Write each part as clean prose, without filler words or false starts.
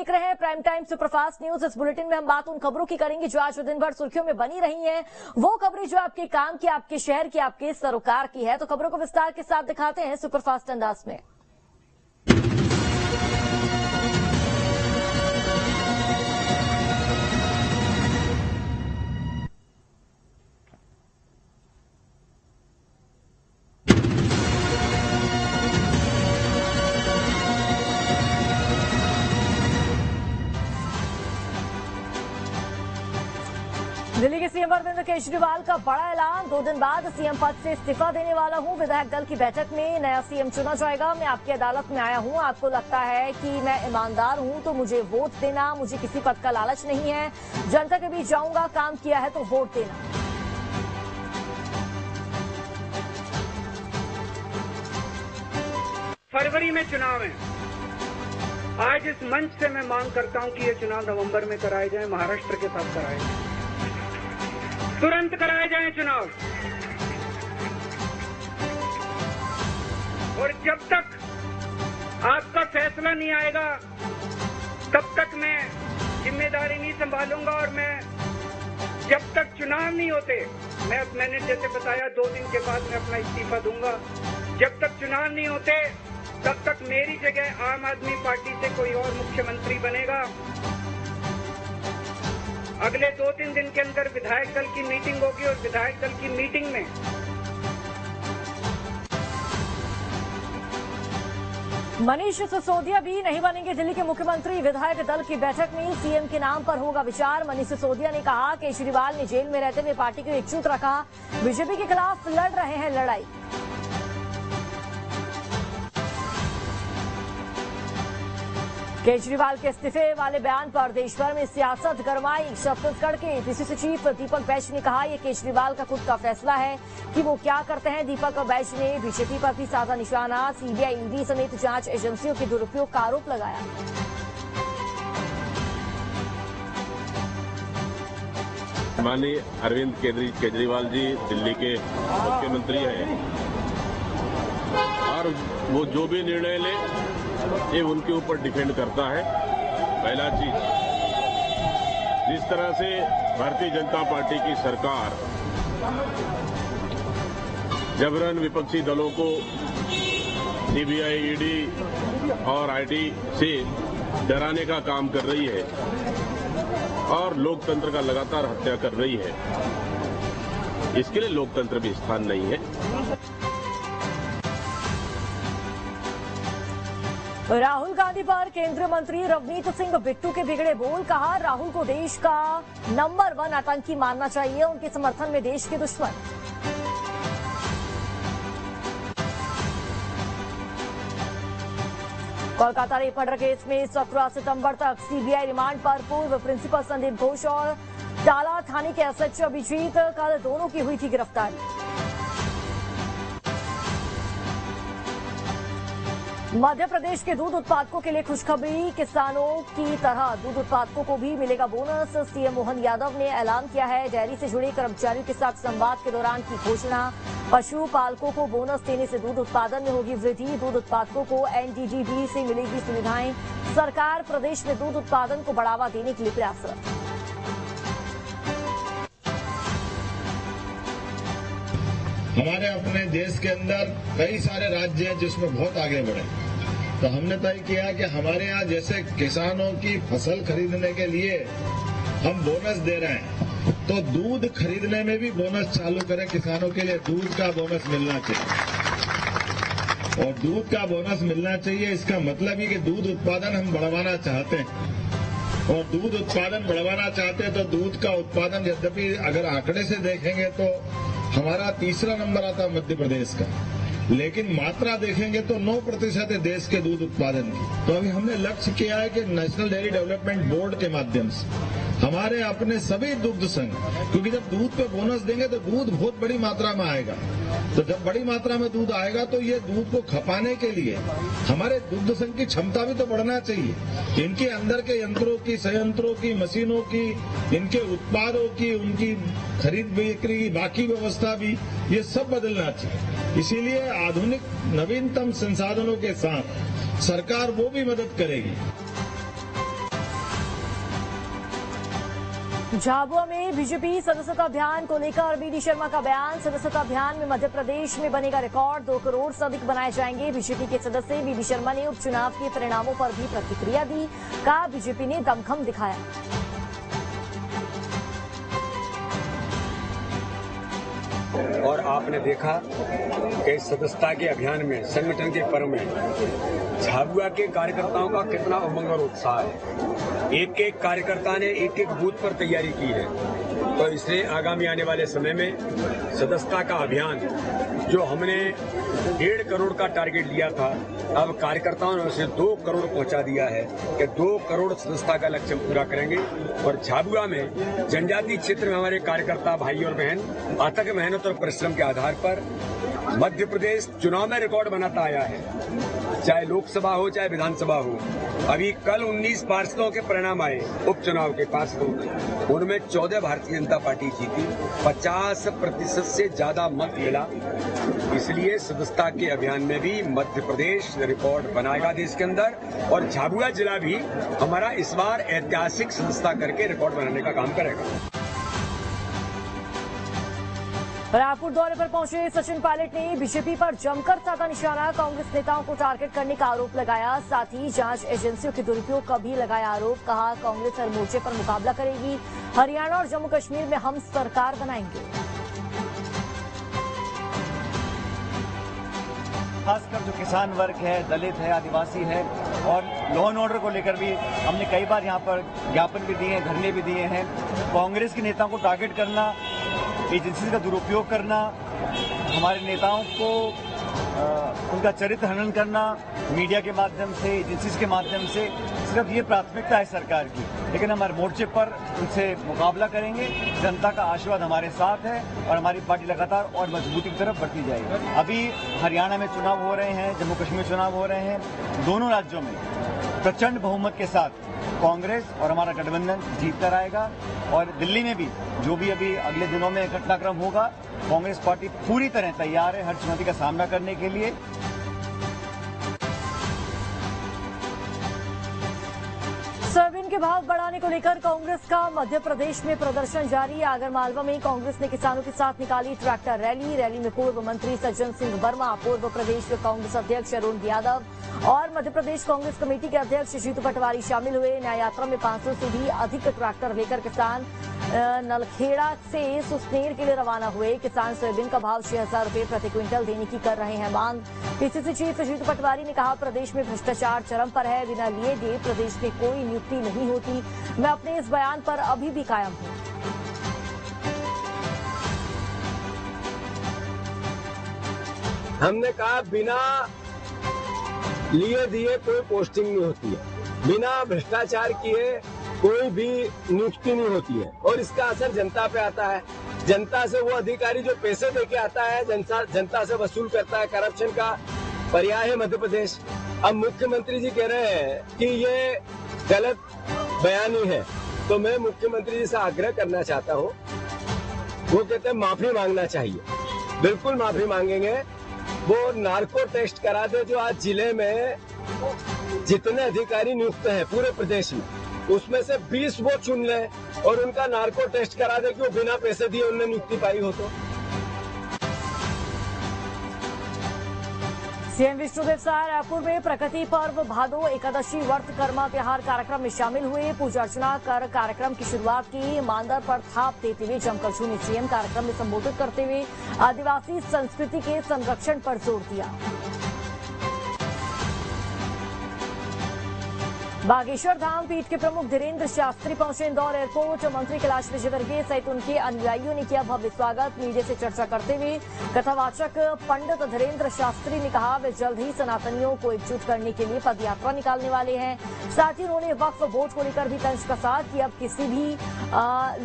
देख रहे हैं प्राइम टाइम सुपरफास्ट न्यूज। इस बुलेटिन में हम बात उन खबरों की करेंगे जो आज दिन भर सुर्खियों में बनी रही हैं। वो खबरें जो आपके काम की, आपके शहर की, आपके सरोकार की है। तो खबरों को विस्तार के साथ दिखाते हैं सुपरफास्ट अंदाज में। दिल्ली के सीएम अरविंद केजरीवाल का बड़ा ऐलान, 2 दिन बाद सीएम पद से इस्तीफा देने वाला हूं। विधायक दल की बैठक में नया सीएम चुना जाएगा। मैं आपकी अदालत में आया हूं, आपको लगता है कि मैं ईमानदार हूं तो मुझे वोट देना। मुझे किसी पद का लालच नहीं है, जनता के बीच जाऊंगा, काम किया है तो वोट देना। फरवरी में चुनाव है। आज इस मंच से मैं मांग करता हूं कि ये चुनाव नवंबर में कराए जाए, महाराष्ट्र के साथ कराए जाए, तुरंत कराए जाएं चुनाव। और जब तक आपका फैसला नहीं आएगा तब तक मैं जिम्मेदारी नहीं संभालूंगा। और मैं जब तक चुनाव नहीं होते, मैंने जैसे बताया 2 दिन के बाद मैं अपना इस्तीफा दूंगा। जब तक चुनाव नहीं होते तब तक मेरी जगह आम आदमी पार्टी से कोई और मुख्यमंत्री बनेगा। अगले 2-3 दिन के अंदर विधायक दल की मीटिंग होगी और विधायक दल की मीटिंग में मनीष सिसोदिया भी नहीं बनेंगे दिल्ली के मुख्यमंत्री। विधायक दल की बैठक में सीएम के नाम पर होगा विचार। मनीष सिसोदिया ने कहा केजरीवाल ने जेल में रहते हुए पार्टी को एकजुट रखा, बीजेपी के खिलाफ लड़ रहे हैं लड़ाई। केजरीवाल के इस्तीफे वाले बयान पर देश भर में सियासत गरमाई। छत्तीसगढ़ के पीसीसी चीफ दीपक बैज ने कहा यह केजरीवाल का खुद का फैसला है कि वो क्या करते हैं। दीपक बैज ने बीजेपी पर भी साधा निशाना, सीबीआई, ईडी समेत जांच एजेंसियों के दुरुपयोग का आरोप लगाया। माननीय अरविंद केजरीवाल जी दिल्ली के मुख्यमंत्री हैं और वो जो भी निर्णय ले ये उनके ऊपर डिपेंड करता है। पहला चीज, जिस तरह से भारतीय जनता पार्टी की सरकार जबरन विपक्षी दलों को सीबीआई, ईडी और आईटी से डराने का काम कर रही है और लोकतंत्र का लगातार हत्या कर रही है, इसके लिए लोकतंत्र में स्थान नहीं है। राहुल गांधी पर केंद्रीय मंत्री रवनीत सिंह बिट्टू के बिगड़े बोल। कहा राहुल को देश का नंबर 1 आतंकी मानना चाहिए, उनके समर्थन में देश के दुश्मन। कोलकाता रेप मर्डर केस में 17 सितंबर तक सीबीआई रिमांड पर पूर्व प्रिंसिपल संदीप घोष और टाला थाने के एसएचओ अभिजीत, कल दोनों की हुई थी गिरफ्तारी। मध्य प्रदेश के दूध उत्पादकों के लिए खुशखबरी, किसानों की तरह दूध उत्पादकों को भी मिलेगा बोनस। सीएम मोहन यादव ने ऐलान किया है। डेयरी से जुड़े कर्मचारियों के साथ संवाद के दौरान की घोषणा। पशु पालकों को बोनस देने से दूध उत्पादन में होगी वृद्धि। दूध उत्पादकों को एनडीडीबी से मिलेगी सुविधाएं। सरकार प्रदेश में दूध उत्पादन को बढ़ावा देने के लिए प्रयासरत। हमारे अपने देश के अंदर कई सारे राज्य हैं जिसमें बहुत आगे बढ़े, तो हमने तय किया कि हमारे यहाँ जैसे किसानों की फसल खरीदने के लिए हम बोनस दे रहे हैं, तो दूध खरीदने में भी बोनस चालू करें। किसानों के लिए दूध का बोनस मिलना चाहिए और दूध का बोनस मिलना चाहिए। इसका मतलब ही कि दूध उत्पादन हम बढ़ाना चाहते हैं और दूध उत्पादन बढ़ाना चाहते हैं तो दूध का उत्पादन, यद्यपि अगर आंकड़े से देखेंगे तो हमारा 3रा नंबर आता है मध्य प्रदेश का, लेकिन मात्रा देखेंगे तो 9% है देश के दूध उत्पादन की। तो अभी हमने लक्ष्य किया है कि नेशनल डेयरी डेवलपमेंट बोर्ड के माध्यम से हमारे अपने सभी दुग्ध संघ, क्योंकि जब दूध पे बोनस देंगे तो दूध बहुत बड़ी मात्रा में आएगा, तो जब बड़ी मात्रा में दूध आएगा तो ये दूध को खपाने के लिए हमारे दुग्ध संघ की क्षमता भी तो बढ़ना चाहिए। इनके अंदर के यंत्रों की, संयंत्रों की, मशीनों की, इनके उत्पादों की, उनकी खरीद बिक्री की बाकी व्यवस्था भी, ये सब बदलना चाहिए। इसीलिए आधुनिक नवीनतम संसाधनों के साथ सरकार वो भी मदद करेगी। झाबुआ में बीजेपी सदस्यता अभियान को लेकर बीडी शर्मा का बयान। सदस्यता अभियान में मध्य प्रदेश में बनेगा रिकॉर्ड, 2 करोड़ से अधिक बनाए जाएंगे। बीजेपी के सदस्य बीडी शर्मा ने उपचुनाव के परिणामों पर भी प्रतिक्रिया दी, कहा बीजेपी ने दमखम दिखाया। और आपने देखा कि सदस्यता के अभियान में, संगठन के पर्व में झाबुआ के कार्यकर्ताओं का कितना उमंग और उत्साह है। एक एक कार्यकर्ता ने एक एक बूथ पर तैयारी की है। तो इसलिए आगामी आने वाले समय में सदस्यता का अभियान, जो हमने 1.5 करोड़ का टारगेट लिया था, अब कार्यकर्ताओं ने उसे 2 करोड़ पहुंचा दिया है कि 2 करोड़ सदस्यता का लक्ष्य पूरा करेंगे। और झाबुआ में जनजातीय क्षेत्र में हमारे कार्यकर्ता भाई और बहन अथक मेहनत और परिश्रम के आधार पर मध्य प्रदेश चुनाव में रिकॉर्ड बनाता आया है, चाहे लोकसभा हो चाहे विधानसभा हो। अभी कल 19 पार्षदों के परिणाम आए, उपचुनाव के पार्षदों के, उनमें 14 भारतीय जनता पार्टी जीती, 50% से ज्यादा मत मिला। इसलिए सदस्यता के अभियान में भी मध्य प्रदेश रिकॉर्ड बनाएगा देश के अंदर, और झाबुआ जिला भी हमारा इस बार ऐतिहासिक सदस्यता करके रिकॉर्ड बनाने का काम करेगा। रायपुर दौरे पर पहुंचे सचिन पायलट ने बीजेपी पर जमकर साधा निशाना, कांग्रेस नेताओं को टारगेट करने का आरोप लगाया। साथ ही जांच एजेंसियों के दुरुपयोग का भी लगाया आरोप, कहा कांग्रेस हर मोर्चे पर मुकाबला करेगी, हरियाणा और जम्मू कश्मीर में हम सरकार बनाएंगे। खासकर जो किसान वर्ग है, दलित है, आदिवासी है, और लॉ एंड ऑर्डर को लेकर भी हमने कई बार यहाँ पर ज्ञापन भी दिए हैं, धरने भी दिए हैं। कांग्रेस के नेताओं को टारगेट करना, एजेंसी का दुरुपयोग करना, हमारे नेताओं को उनका चरित्र हनन करना मीडिया के माध्यम से, एजेंसीज के माध्यम से, सिर्फ ये प्राथमिकता है सरकार की। लेकिन हमारे मोर्चे पर उनसे मुकाबला करेंगे। जनता का आशीर्वाद हमारे साथ है और हमारी पार्टी लगातार और मजबूती की तरफ बढ़ती जाएगी। अभी हरियाणा में चुनाव हो रहे हैं, जम्मू कश्मीर में चुनाव हो रहे हैं। दोनों राज्यों में प्रचंड बहुमत के साथ कांग्रेस और हमारा गठबंधन जीत कर आएगा। और दिल्ली में भी जो भी अभी अगले दिनों में घटनाक्रम होगा, कांग्रेस पार्टी पूरी तरह तैयार है हर चुनौती का सामना करने के लिए। सोयाबीन के भाव बढ़ाने को लेकर कांग्रेस का मध्य प्रदेश में प्रदर्शन जारी। आगरमालवा में कांग्रेस ने किसानों के साथ निकाली ट्रैक्टर रैली में पूर्व मंत्री सज्जन सिंह वर्मा, पूर्व प्रदेश कांग्रेस अध्यक्ष अरुण यादव और मध्य प्रदेश कांग्रेस कमेटी के अध्यक्ष जीतू पटवारी शामिल हुए। न्याय यात्रा में 500 से भी अधिक ट्रैक्टर लेकर किसान नलखेड़ा से सुसनेर के लिए रवाना हुए। किसान सोयाबीन का भाव 6,000 रुपए प्रति क्विंटल देने की कर रहे हैं मांग। पीसीसी चीफ जीतू पटवारी ने कहा, प्रदेश में भ्रष्टाचार चरम पर है, बिना लिए गए प्रदेश में कोई नियुक्ति नहीं होती। मैं अपने इस बयान पर अभी भी कायम हूं। हमने कहा बिना लिए दिए कोई पोस्टिंग नहीं होती है, बिना भ्रष्टाचार किए कोई भी नियुक्ति नहीं होती है, और इसका असर जनता पे आता है। जनता से वो अधिकारी जो पैसे देके आता है, जनता से वसूल करता है, करप्शन का पर्याय है मध्य प्रदेश। अब मुख्यमंत्री जी कह रहे हैं कि ये गलत बयानी है, तो मैं मुख्यमंत्री जी से आग्रह करना चाहता हूँ। वो कहते हैं माफी मांगना चाहिए, बिल्कुल माफी मांगेंगे। वो नार्को टेस्ट करा दे, जो आज जिले में जितने अधिकारी नियुक्त हैं पूरे प्रदेश में, उसमें से 20 वो चुन ले और उनका नार्को टेस्ट करा दे कि वो बिना पैसे दिए उन्होंने नियुक्ति पाई हो। तो सीएम विष्णुदेव साय रायपुर में प्रकृति पर्व भादो एकादशी व्रत कर्मा त्योहार कार्यक्रम में शामिल हुए। पूजा अर्चना कर कार्यक्रम की शुरुआत की। मांदर पर थाप देते हुए जमकर झूमे सीएम। कार्यक्रम में संबोधित करते हुए आदिवासी संस्कृति के संरक्षण पर जोर दिया। बागेश्वर धाम पीठ के प्रमुख धीरेन्द्र शास्त्री पहुंचे इंदौर एयरपोर्ट। मंत्री कैलाश विजयवर्गीय सहित उनके अनुयायियों ने किया भव्य स्वागत। मीडिया से चर्चा करते हुए कथावाचक पंडित धीरेन्द्र शास्त्री ने कहा, वे जल्द ही सनातनियों को एकजुट करने के लिए पदयात्रा निकालने वाले हैं। साथ ही उन्होंने वक्फ बोर्ड को लेकर भी तंज कसा कि अब किसी भी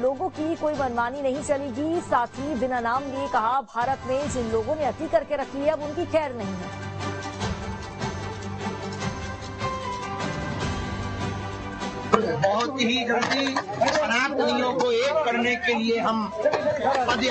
लोगों की कोई मनमानी नहीं चलेगी। साथ ही बिना नाम लिए कहा, भारत में जिन लोगों ने अति करके रखी है अब उनकी खैर नहीं है। बहुत ही जल्दी सनातनियों को एक करने के लिए हम